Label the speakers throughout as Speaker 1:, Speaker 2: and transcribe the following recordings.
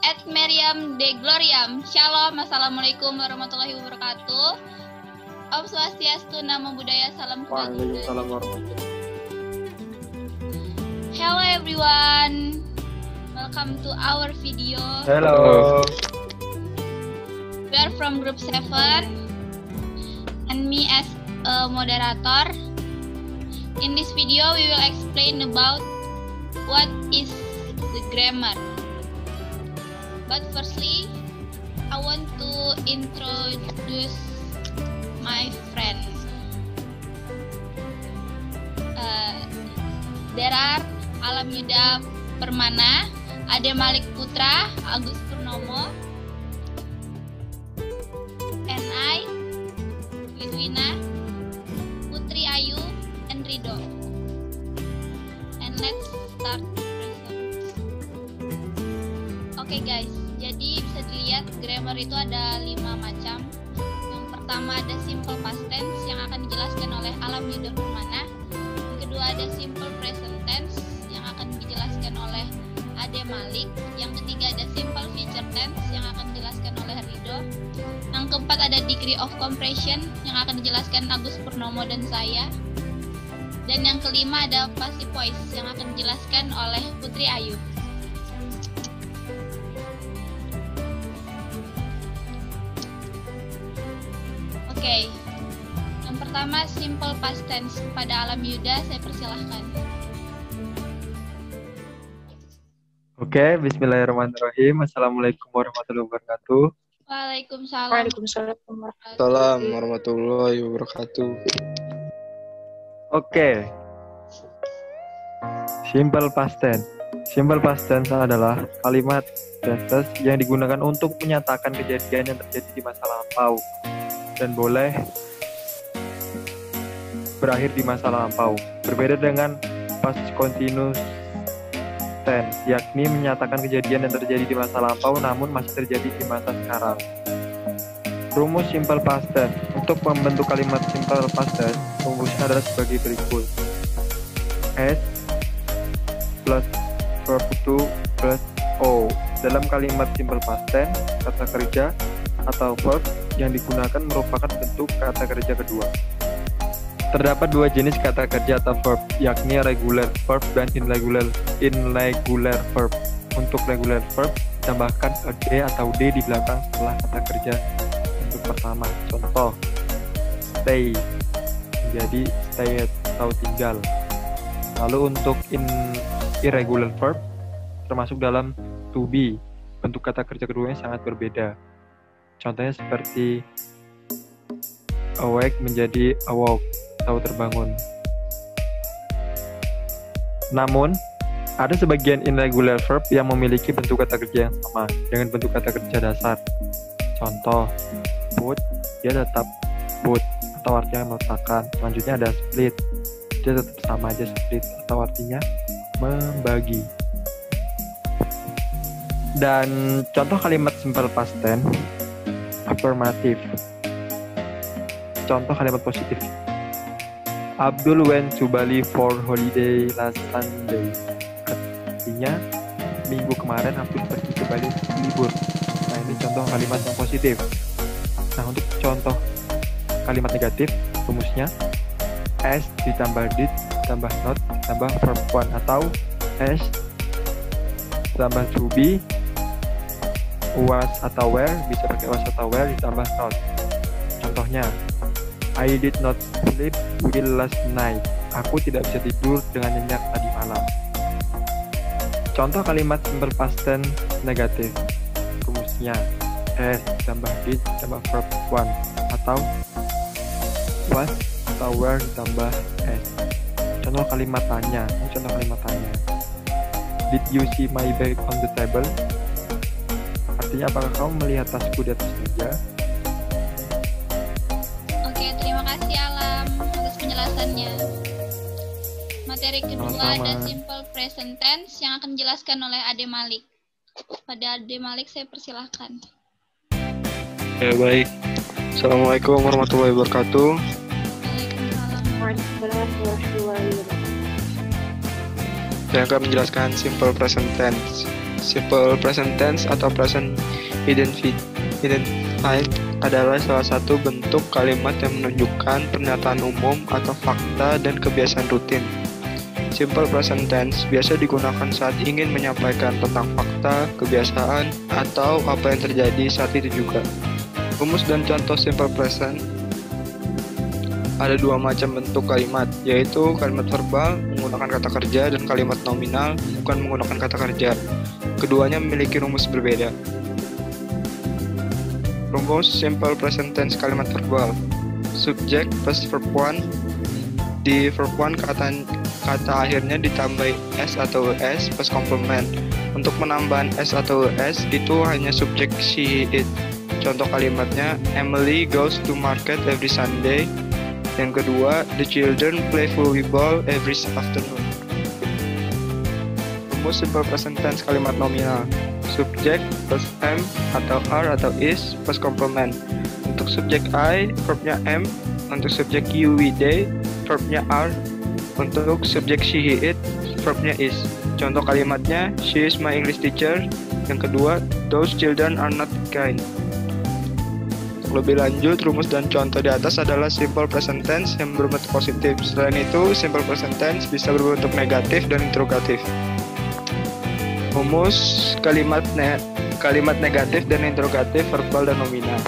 Speaker 1: @Meriam de Gloriam. Shalom, assalamualaikum warahmatullahi wabarakatuh. Om Swastiastu, Namo Buddhaya, salam kebajikan.
Speaker 2: Waalaikumsalam warahmatullahi.
Speaker 1: Hello everyone, welcome to our video.
Speaker 2: Hello.
Speaker 1: We are from group 7 and me as a moderator. In this video we will explain about what is the grammar. But firstly, I want to introduce my friends. There are Alam Yuda Permana, Ade Malik Putra, Agus Purnomo, and I, Litwina, Putri Ayu, and Rido. And let's start the present. Oke guys, jadi bisa dilihat grammar itu ada 5 macam. Yang pertama ada simple past tense yang akan dijelaskan oleh Alam Yuda Permana. Yang kedua ada simple present tense yang akan dijelaskan oleh Ade Malik. Yang ketiga ada simple future tense yang akan dijelaskan oleh Rido. Yang keempat ada degree of compression yang akan dijelaskan Agus Purnomo dan saya. Dan yang kelima ada passive voice yang akan dijelaskan oleh Putri Ayu. Oke, yang pertama simple past tense. Kepada Alam Yuda saya persilahkan.
Speaker 2: Oke, bismillahirrahmanirrahim. Assalamualaikum warahmatullahi wabarakatuh.
Speaker 1: Waalaikumsalam.
Speaker 3: Waalaikumsalam warahmatullahi wabarakatuh.
Speaker 2: Oke. Simple past tense. Simple past tense adalah kalimat tenses yang digunakan untuk menyatakan kejadian yang terjadi di masa lampau dan boleh berakhir di masa lampau. Berbeda dengan past continuous tense, yakni menyatakan kejadian yang terjadi di masa lampau namun masih terjadi di masa sekarang. Rumus simple past tense. Untuk membentuk kalimat simple past tense, rumusnya adalah sebagai berikut. S plus verb to plus O. Dalam kalimat simple past tense, kata kerja atau verb yang digunakan merupakan bentuk kata kerja kedua. Terdapat 2 jenis kata kerja atau verb, yakni regular verb dan irregular verb. Untuk regular verb, tambahkan a d atau d di belakang setelah kata kerja untuk pertama. Contoh, stay menjadi stay atau tinggal. Lalu untuk irregular verb, termasuk dalam to be, bentuk kata kerja keduanya sangat berbeda. Contohnya seperti awake menjadi awoke atau terbangun. Namun, ada sebagian irregular verb yang memiliki bentuk kata kerja yang sama dengan bentuk kata kerja dasar. Contoh, put, dia tetap put atau artinya meletakkan. Selanjutnya ada split, dia tetap sama aja split atau artinya membagi. Dan contoh kalimat simple past tense, affirmative. Contoh kalimat positif. Abdul went to Bali for holiday last Sunday. Artinya, minggu kemarin Abdul pergi ke Bali untuk libur. Nah, ini contoh kalimat yang positif. Nah, untuk contoh kalimat negatif, rumusnya S ditambah did ditambah not ditambah verb one, atau S ditambah to be, was atau were, bisa pakai was atau were ditambah not. Contohnya, I did not sleep well last night. Aku tidak bisa tidur dengan nyenyak tadi malam. Contoh kalimat simple past tense negatif, rumusnya S ditambah did ditambah verb one, atau was atau were ditambah S. Contoh kalimat tanya, ini contoh kalimat tanya. Did you see my bag on the table? Artinya, apakah kamu melihat tasku di atas meja?
Speaker 1: Oke, terima kasih Alam atas penjelasannya. Materi kedua ada simple present tense yang akan dijelaskan oleh Ade Malik. Pada Ade Malik saya persilahkan.
Speaker 3: Ya, baik. Assalamualaikum warahmatullahi wabarakatuh.
Speaker 1: Waalaikumsalam.
Speaker 3: Saya akan menjelaskan simple present tense. Simple present tense atau present identified adalah salah satu bentuk kalimat yang menunjukkan pernyataan umum atau fakta dan kebiasaan rutin. Simple present tense biasa digunakan saat ingin menyampaikan tentang fakta, kebiasaan, atau apa yang terjadi saat itu juga. Rumus dan contoh simple present. Ada dua macam bentuk kalimat, yaitu kalimat verbal menggunakan kata kerja dan kalimat nominal bukan menggunakan kata kerja. Keduanya memiliki rumus berbeda. Rumus simple present tense kalimat verbal. Subject plus verb 1. Di verb 1 kata akhirnya ditambah s atau es plus komplement. Untuk penambahan s atau es itu hanya subjek she, it. Contoh kalimatnya, Emily goes to market every Sunday. Yang kedua, the children play volleyball every afternoon. Rumus simple present tense kalimat nominal. Subjek plus am atau are atau is plus komplement. Untuk subjek I, verbnya am. Untuk subjek you, we, they, verbnya are. Untuk subjek she, he, it, verbnya is. Contoh kalimatnya, she is my English teacher. Yang kedua, those children are not kind. Untuk lebih lanjut, rumus dan contoh di atas adalah simple present tense yang berbentuk positif. Selain itu, simple present tense bisa berbentuk negatif dan interrogatif. Rumus kalimat negatif dan interrogatif verbal dan nominal.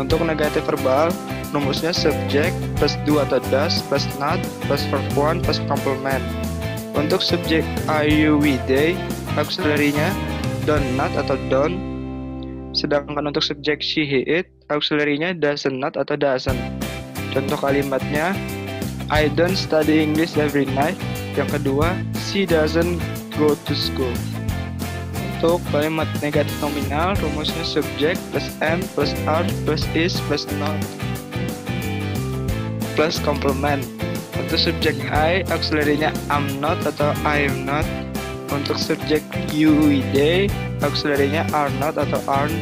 Speaker 3: Untuk negatif verbal, rumusnya subject plus do atau does plus not plus verb 1 plus complement. Untuk subjek are, you, we, they, auxiliary-nya don't, not atau don't. Sedangkan untuk subjek she, he, it, auxiliary-nya doesn't, not atau doesn't. Contoh kalimatnya, I don't study English every night. Yang kedua, she doesn't go to school. Untuk kalimat negatif nominal, rumusnya subject plus am plus are plus is plus not plus complement. Untuk subjek I, auxiliary-nya am not atau I am not. Untuk subjek you, we, they, auxiliary-nya are not atau aren't.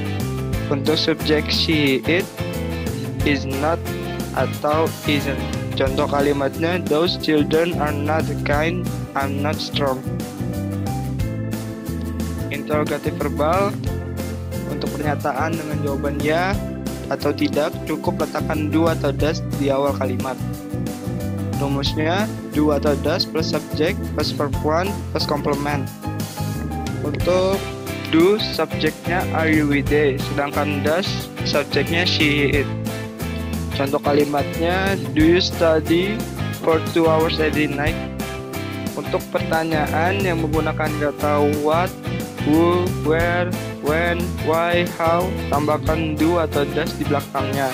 Speaker 3: Untuk subjek she, it, is not atau isn't. Contoh kalimatnya, those children are not kind, I'm not strong. Interrogatif verbal. Untuk pernyataan dengan jawaban ya atau tidak, cukup letakkan do atau does di awal kalimat. Rumusnya do atau does plus subject plus verb 1 plus complement. Untuk do, subjeknya are, you, we, they, sedangkan does, subjeknya she, he, it. Contoh kalimatnya, do you study for 2 hours every night? Untuk pertanyaan yang menggunakan kata what, who, where, when, why, how, tambahkan do atau does di belakangnya.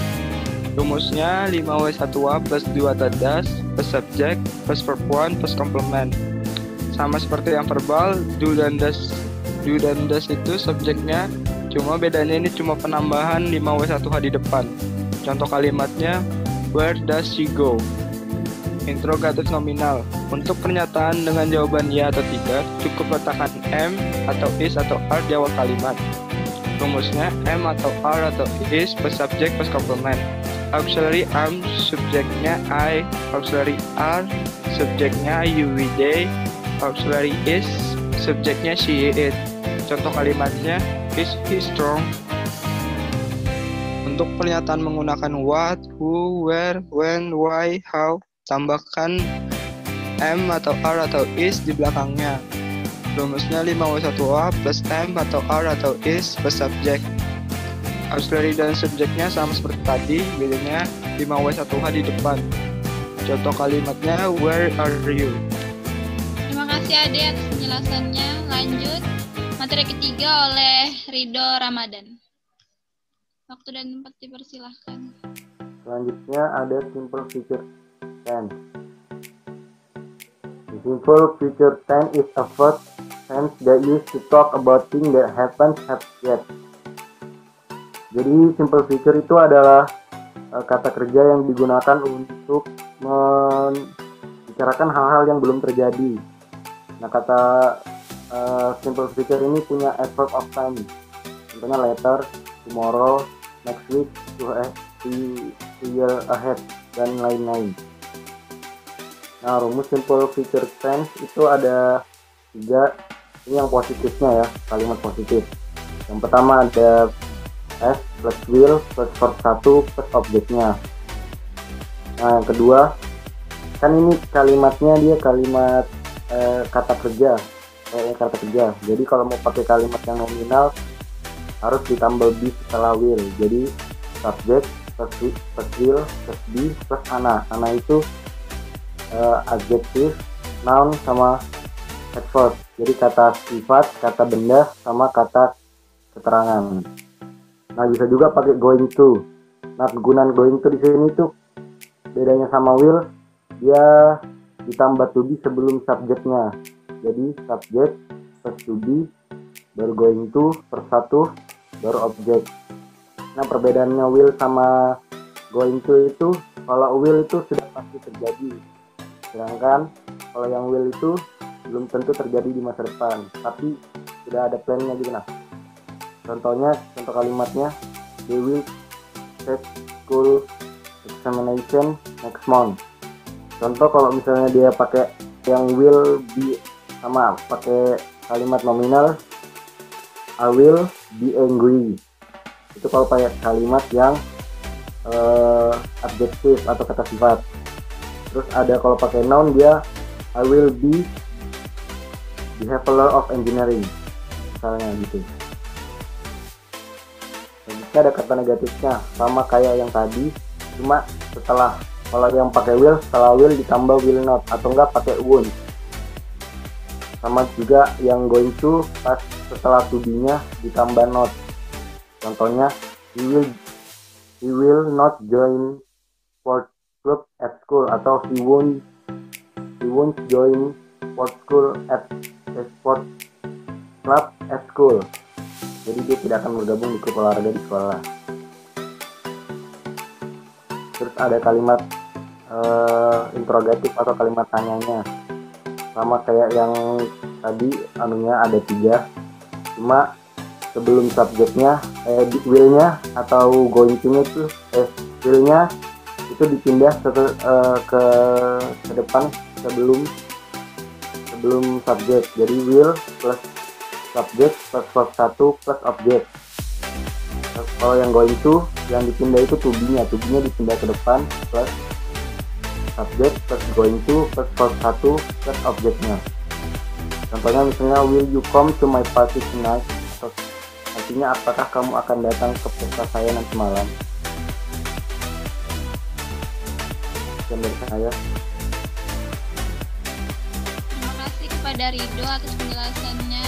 Speaker 3: Rumusnya 5W1A plus do atau does plus subject plus verb 1 plus complement. Sama seperti yang verbal, do dan does itu subjeknya, cuma bedanya ini cuma penambahan 5W1H di depan. Contoh kalimatnya, where does she go? Interrogatif nominal. Untuk pernyataan dengan jawaban ya atau tidak, cukup letakkan am atau is atau are di awal kalimat. Rumusnya am atau are atau is plus subject plus complement. Auxiliary am, subjeknya I, auxiliary are, subjeknya you, we, they, auxiliary is, subjeknya she, it. Contoh kalimatnya, is he strong? Untuk pernyataan menggunakan what, who, where, when, why, how, tambahkan am atau are atau is di belakangnya. Rumusnya 5W1A plus am atau are atau is plus subject. Auxiliary dan subjeknya sama seperti tadi, bedanya 5W1H di depan. Contoh kalimatnya, where are you?
Speaker 1: Terima kasih Ade atas penjelasannya. Lanjut, materi ketiga oleh Ridho Ramadan. Waktu dan tempat dipersilahkan.
Speaker 4: Selanjutnya ada simple future tense. The simple future tense is a verb tense that used to talk about things that haven't yet. Jadi simple future itu adalah kata kerja yang digunakan untuk membicarakan hal-hal yang belum terjadi. Nah, kata simple future ini punya adverb of time. Contohnya later, tomorrow, next week, a year ahead, dan lain-lain. Nah, rumus simple future tense itu ada 3. Ini yang positifnya ya, kalimat positif. Yang pertama ada S plus will plus verb 1 plus objeknya. Nah, yang kedua, kan ini kalimatnya dia kalimat kata kerja, kata kerja. Jadi kalau mau pakai kalimat yang nominal harus ditambah be setelah will. Jadi subject plus will plus be plus ana. Ana itu adjektif, noun sama adverb. Jadi kata sifat, kata benda sama kata keterangan. Nah, bisa juga pakai going to. Nah, kegunaan going to di sini tuh bedanya sama will, dia ditambah to be sebelum subjeknya. Jadi subject plus to be baru going to per satu baru objek. Nah, perbedaannya will sama going to itu, kalau will itu sudah pasti terjadi, sedangkan kalau yang will itu belum tentu terjadi di masa depan, tapi sudah ada plannya gitu. Nah, contohnya, contoh kalimatnya, they will take school examination next month. Contoh kalau misalnya dia pakai yang will be sama pakai kalimat nominal, I will be angry. Itu kalau pakai kalimat yang adjektif atau kata sifat. Terus ada kalau pakai noun, dia I will be behaviour of engineering, misalnya gitu. Dan jika ada kata negatifnya sama kayak yang tadi, cuma setelah, kalau yang pakai will, setelah will ditambah will not, atau enggak pakai won't. Sama juga yang going to, pas setelah to be-nya ditambah not. Contohnya, he will not join sport club at school, atau he won't join sport school at sport club at school. Jadi dia tidak akan bergabung di klub olahraga di sekolah. Terus ada kalimat interrogatif atau kalimat tanyanya, sama kayak yang tadi, anunya ada 3, cuma sebelum subjeknya will-nya atau going to-nya itu will-nya itu dipindah ke depan sebelum subjek. Jadi will plus subjek plus verb 1 plus objek. Kalau yang going to, yang dipindah itu to be-nya dipindah ke depan plus subjek plus going to plus verb 1 plus objeknya. Contohnya misalnya, will you come to my party tonight? Atau artinya, apakah kamu akan datang ke pesta saya nanti malam? Sekian dari saya.
Speaker 1: Terima kasih kepada Rido atas penjelasannya.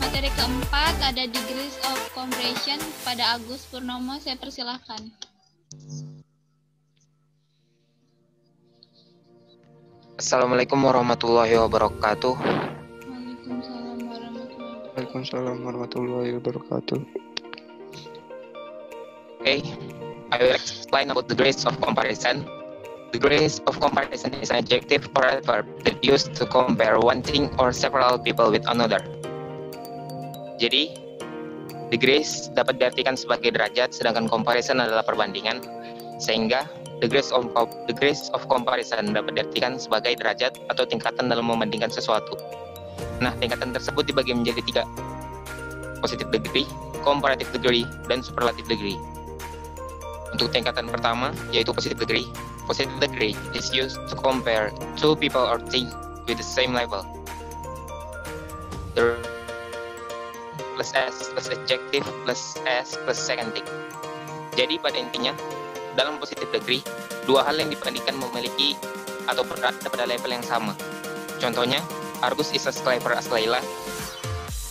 Speaker 1: Materi keempat ada degrees of comprehension. Pada Agus Purnomo, saya persilahkan.
Speaker 5: Assalamualaikum warahmatullahi wabarakatuh.
Speaker 3: Waalaikumsalam warahmatullahi wabarakatuh.
Speaker 5: Okay, I will explain about the degrees of comparison. Degrees of comparison is an adjective or adverb that used to compare one thing or several people with another. Jadi, degrees dapat diartikan sebagai derajat, sedangkan comparison adalah perbandingan. Sehingga degrees of comparison dapat diartikan sebagai derajat atau tingkatan dalam membandingkan sesuatu. Nah, tingkatan tersebut dibagi menjadi 3: positive degree, comparative degree, dan superlative degree. Untuk tingkatan pertama, yaitu positive degree. Positive degree is used to compare two people or things with the same level. The plus S plus adjective plus S plus second thing. Jadi pada intinya, dalam positive degree, dua hal yang dibandingkan memiliki atau berada pada level yang sama. Contohnya, Argus is as clever as Layla,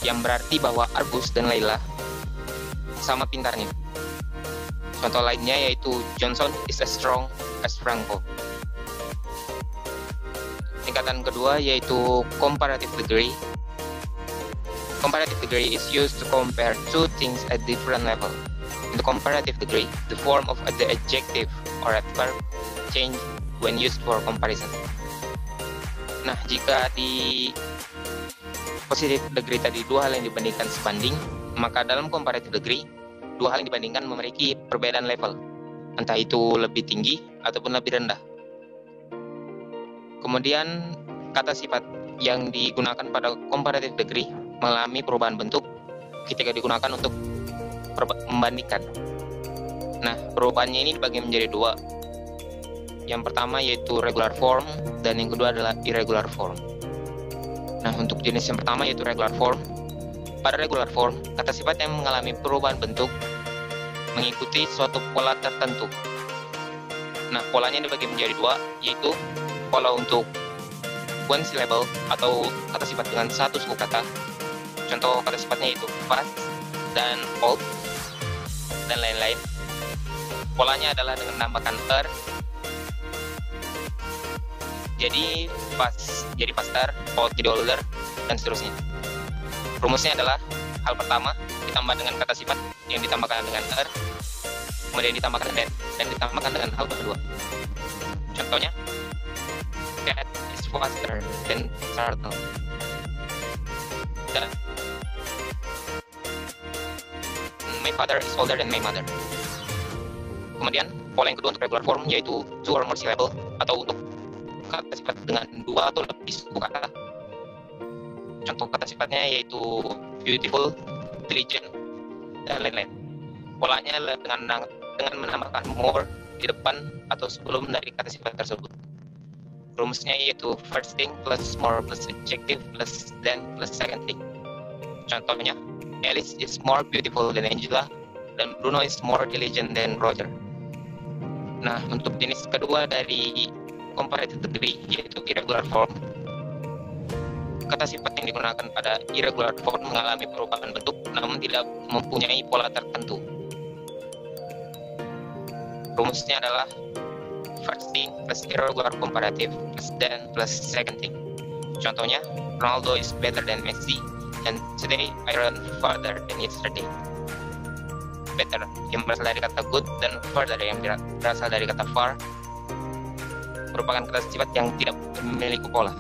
Speaker 5: yang berarti bahwa Argus dan Layla sama pintarnya. Contoh lainnya yaitu Johnson is as strong as Franco. Tingkatan kedua yaitu comparative degree. Comparative degree is used to compare two things at different level. In the comparative degree, the form of the adjective or adverb change when used for comparison. Nah, jika di positive degree tadi dua hal yang dibandingkan sebanding, maka dalam comparative degree, dua hal yang dibandingkan memiliki perbedaan level, entah itu lebih tinggi ataupun lebih rendah. Kemudian kata sifat. yang digunakan pada comparative degree mengalami perubahan bentuk ketika digunakan untuk membandingkan. Nah, perubahannya ini dibagi menjadi dua. Yang pertama yaitu regular form dan yang kedua adalah irregular form. Nah, untuk jenis yang pertama yaitu regular form. Pada regular form, kata sifat yang mengalami perubahan bentuk mengikuti suatu pola tertentu. Nah, polanya dibagi menjadi dua, yaitu pola untuk one syllable atau kata sifat dengan satu suku kata. Contoh kata sifatnya yaitu fast dan old dan lain-lain. Polanya adalah dengan menambahkan er. Jadi faster, old jadi older, dan seterusnya. Rumusnya adalah hal pertama ditambah dengan kata sifat yang ditambahkan dengan er, kemudian ditambahkan that, dan ditambahkan dengan hal kedua. Contohnya, cat is faster than turtle. Dan my father is older than my mother. Kemudian pola yang kedua untuk regular form yaitu two or more syllable atau untuk kata sifat dengan dua atau lebih suku kata. Contoh kata sifatnya yaitu beautiful, intelligent, dan lain-lain. Polanya dengan menambahkan more di depan atau sebelum dari kata sifat tersebut. Rumusnya yaitu first thing plus more plus adjective plus then plus second thing. Contohnya, Alice is more beautiful than Angela dan Bruno is more diligent than Roger. Nah, untuk jenis kedua dari comparative degree yaitu irregular form, kata sifat yang digunakan pada irregular form mengalami perubahan bentuk namun tidak mempunyai pola tertentu. Rumusnya adalah first thing plus irregular comparative plus then plus second thing. Contohnya, Ronaldo is better than Messi and today I run farther than yesterday. Better yang berasal dari kata good dan further yang berasal dari kata far merupakan kata sifat yang tidak memiliki pola.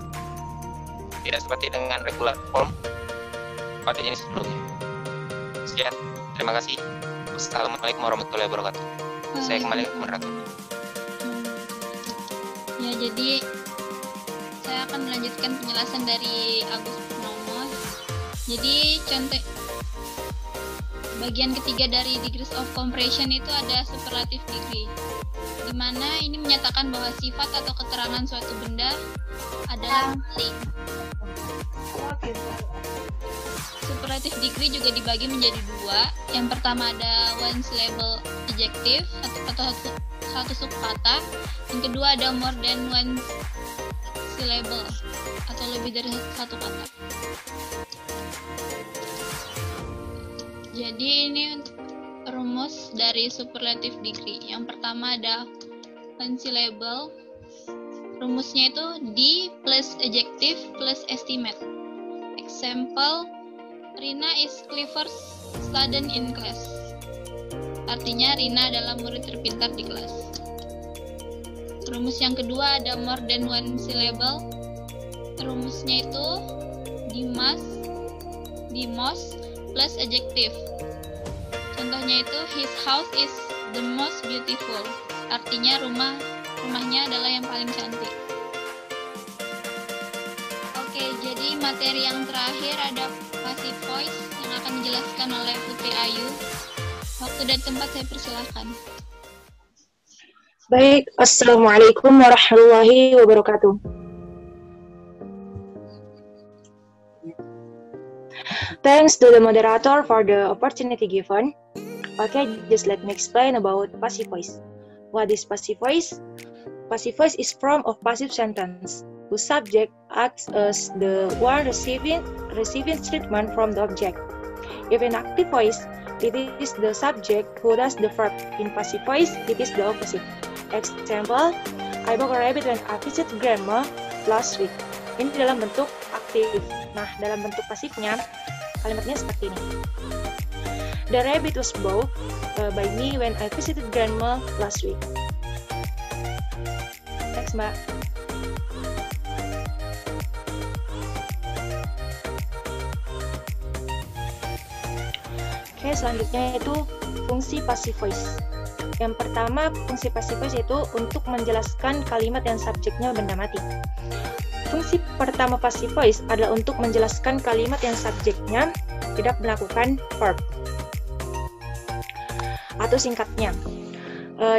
Speaker 5: Tidak seperti dengan regular form pada jenis sebelumnya. Sekian, terima kasih. Wassalamualaikum warahmatullahi wabarakatuh. Saya kembali ke moderator.
Speaker 1: Ya, jadi saya akan melanjutkan penjelasan dari Agus Purnomo. Jadi contoh bagian ketiga dari degrees of comparison itu ada superlative degree, di mana ini menyatakan bahwa sifat atau keterangan suatu benda adalah paling. Superlative degree juga dibagi menjadi dua. Yang pertama ada one syllable adjective atau satu suku kata. Yang kedua ada more than one syllable atau lebih dari satu kata. Jadi ini rumus dari superlative degree. Yang pertama ada one syllable. Rumusnya itu D plus adjective plus estimate. Example, Rina is clever student in class. Artinya Rina adalah murid terpintar di kelas. Rumus yang kedua ada more than one syllable. Rumusnya itu D most plus adjective. Contohnya itu his house is the most beautiful. Artinya rumahnya adalah yang paling cantik. Oke, jadi materi yang terakhir ada passive voice yang akan dijelaskan oleh Putri Ayu. Waktu dan tempat saya persilahkan.
Speaker 6: Baik, Assalamualaikum warahmatullahi wabarakatuh. Thanks to the moderator for the opportunity given. Okay, just let me explain about passive voice. What is passive voice? Passive voice is form of passive sentence whose subject acts as the one receiving treatment from the object. If in active voice, it is the subject who does the verb. In passive voice, it is the opposite. Example, I bought a rabbit when I visited grandma last week. Ini dalam bentuk aktif. Nah, dalam bentuk pasifnya, kalimatnya seperti ini. The rabbit was bought by me when I visited grandma last week. Thanks, Mbak. Oke, selanjutnya itu fungsi passive voice. Yang pertama, fungsi passive voice itu untuk menjelaskan kalimat yang subjeknya benda mati. Fungsi pertama passive voice adalah untuk menjelaskan kalimat yang subjeknya tidak melakukan verb. Atau singkatnya,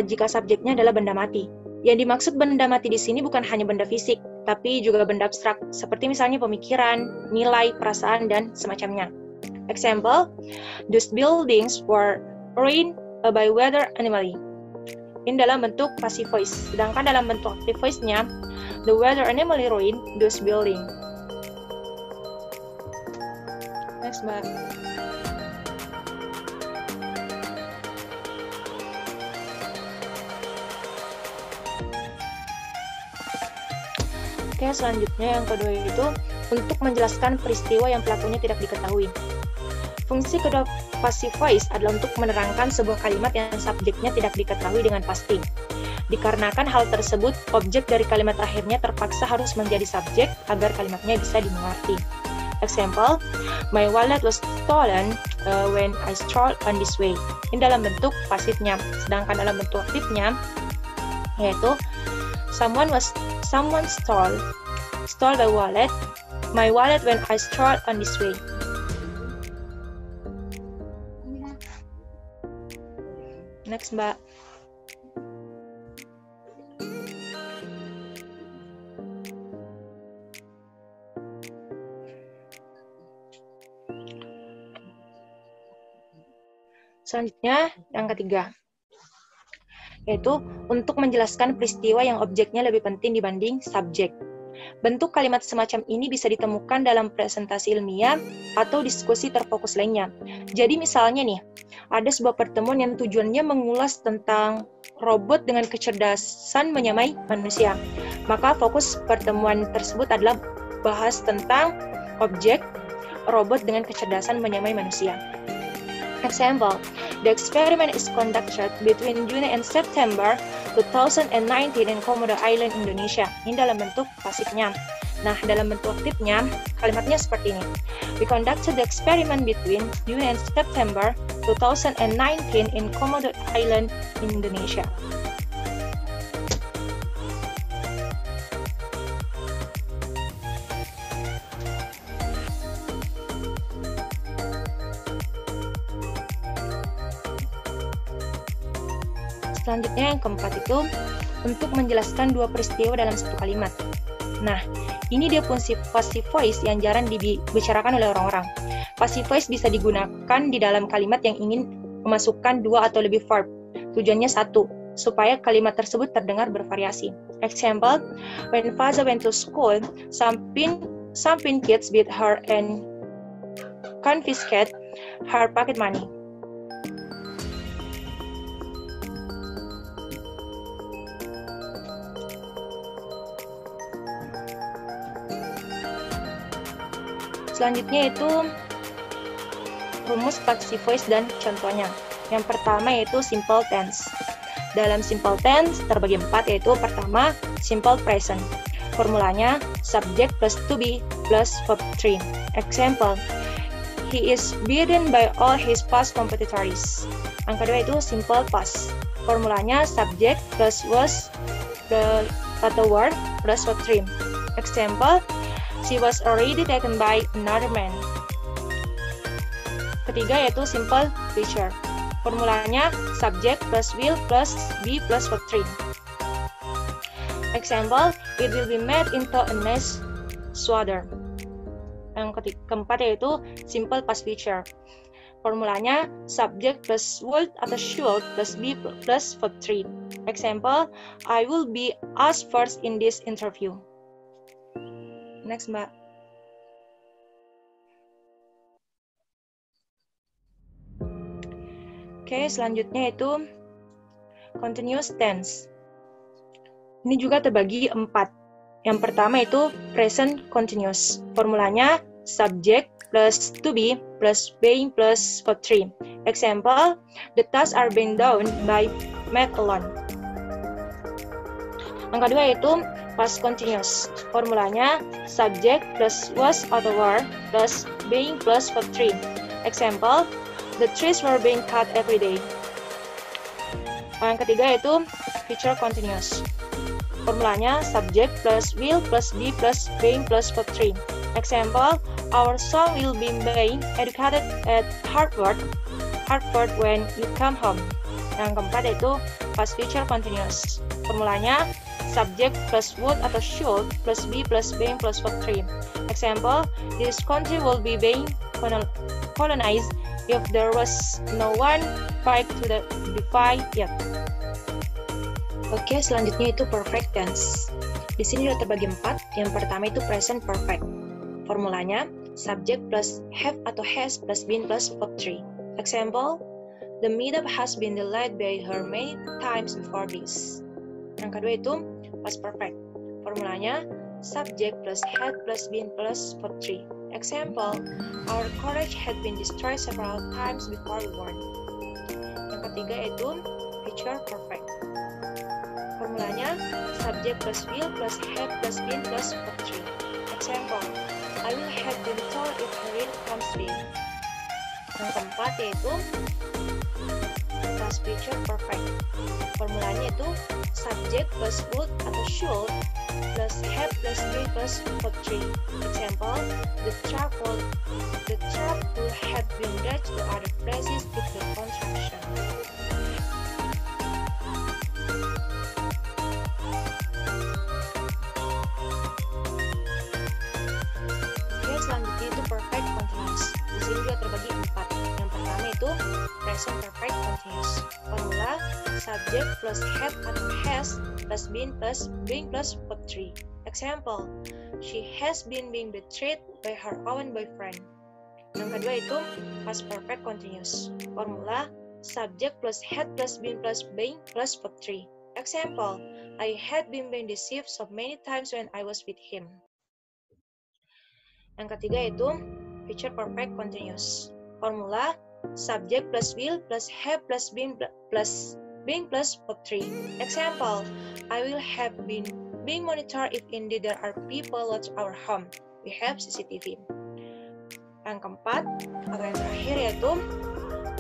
Speaker 6: jika subjeknya adalah benda mati. Yang dimaksud benda mati di sini bukan hanya benda fisik, tapi juga benda abstrak, seperti misalnya pemikiran, nilai, perasaan, dan semacamnya. Example, those buildings were ruined by weather anomaly. Ini dalam bentuk passive voice. Sedangkan dalam bentuk active voice-nya, the weather anomaly ruined those buildings. Next, Mbak. Oke, selanjutnya yang kedua itu untuk menjelaskan peristiwa yang pelakunya tidak diketahui. Fungsi kedua passive voice adalah untuk menerangkan sebuah kalimat yang subjeknya tidak diketahui dengan pasti. Dikarenakan hal tersebut, objek dari kalimat akhirnya terpaksa harus menjadi subjek agar kalimatnya bisa dimengerti. Example, my wallet was stolen when I strolled on this way. Ini dalam bentuk pasifnya, sedangkan dalam bentuk aktifnya yaitu someone stole my wallet when I strolled on this way. Next, Mbak. Selanjutnya, yang ketiga, yaitu untuk menjelaskan peristiwa yang objeknya lebih penting dibanding subjek. Bentuk kalimat semacam ini bisa ditemukan dalam presentasi ilmiah atau diskusi terfokus lainnya. Jadi misalnya nih, ada sebuah pertemuan yang tujuannya mengulas tentang robot dengan kecerdasan menyamai manusia. Maka fokus pertemuan tersebut adalah bahas tentang objek robot dengan kecerdasan menyamai manusia. Example, the experiment is conducted between June and September 2019 in Komodo Island, Indonesia. Ini dalam bentuk pasifnya. Nah, dalam bentuk aktifnya, kalimatnya seperti ini. We conducted the experiment between June and September 2019 in Komodo Island, Indonesia. Selanjutnya yang keempat itu untuk menjelaskan dua peristiwa dalam satu kalimat. Nah, ini dia fungsi passive voice yang jarang dibicarakan oleh orang-orang. Passive voice bisa digunakan di dalam kalimat yang ingin memasukkan dua atau lebih verb. Tujuannya satu, supaya kalimat tersebut terdengar bervariasi. Example, when Faza went to school, some kids beat her and confiscate her pocket money. Selanjutnya itu rumus passive voice dan contohnya. Yang pertama yaitu simple tense. Dalam simple tense terbagi 4, yaitu pertama simple present. Formulanya subject plus to be plus verb 3. Example, he is beaten by all his past competitors. Yang kedua itu simple past. Formulanya subject plus was atau were plus verb 3. Example, she was already taken by another man. Ketiga yaitu simple future. Formulanya subject plus will plus be plus verb 3. Example, it will be made into a nice sweater. Yang keempat yaitu simple past future. Formulanya subject plus would atau should plus be plus verb 3. Example, I will be asked first in this interview. Next, Mbak. Oke, selanjutnya itu continuous tense. Ini juga terbagi 4. Yang pertama itu present continuous. Formulanya subject plus to be plus being plus verb 3. Example, the tasks are being done by Matt alone. Yang kedua itu past continuous. Formulanya subject plus was atau were plus being plus verb 3. Example, the trees were being cut every day. Yang ketiga itu future continuous. Formulanya subject plus will plus be plus being plus verb 3. Example, our son will be being educated at Harvard when you come home. Yang keempat yaitu past future continuous. Formulanya subject plus would atau should plus be plus being plus verb 3. Example, this country will be being colonized if there was no one fight to defy yet. Oke, selanjutnya itu perfect tense. Di sini udah terbagi 4. Yang pertama itu present perfect. Formulanya subject plus have atau has plus been plus verb 3. Example, the meetup has been delayed by her many times before this. Yang kedua itu past perfect. Formulanya subject plus had plus been plus verb 3. Example, our courage had been destroyed several times before we won. Yang ketiga itu future perfect. Formulanya subject plus will plus have plus been plus verb 3. Example, I will have been told if the rain comes in. Yang keempat yaitu past future perfect. Formulanya itu subject plus would atau should plus have plus be plus verb 3. Example, the truck will have been brought to other places if the construction. Selanjutnya itu perfect continuous. Di sini juga terbagi 4. Yang pertama itu present perfect continuous. Formula subject plus have atau has plus been plus being plus verb 3. Example, she has been being betrayed by her own boyfriend. Yang kedua itu past perfect continuous. Formula subject plus had plus been plus being plus verb 3. Example, I had been being deceived so many times when I was with him. Yang ketiga itu future perfect continuous. Formula subject plus will plus have plus being plus verb 3. Example, I will have been being monitored if indeed there are people watch our home. We have CCTV. Yang keempat atau yang terakhir yaitu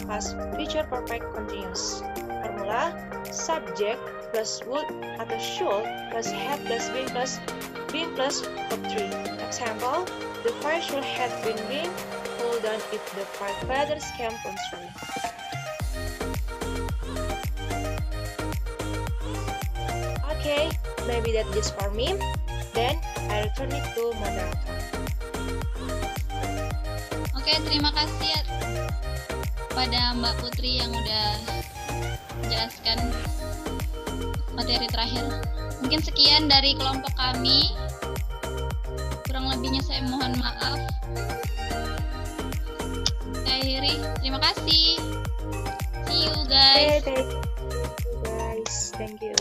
Speaker 6: past future perfect continuous. Formula subject plus would atau should plus have plus being plus verb 3. Example, the fire should have been being pulled down if the firefighters came punctually. Okay, maybe that's just for me. Then I return it to moderator.
Speaker 1: Oke, terima kasih pada Mbak Putri yang udah menjelaskan materi terakhir. Mungkin sekian dari kelompok kami. Kurang lebihnya saya mohon maaf. Saya akhiri. Terima kasih. See you guys.
Speaker 6: Thank you guys. Thank you.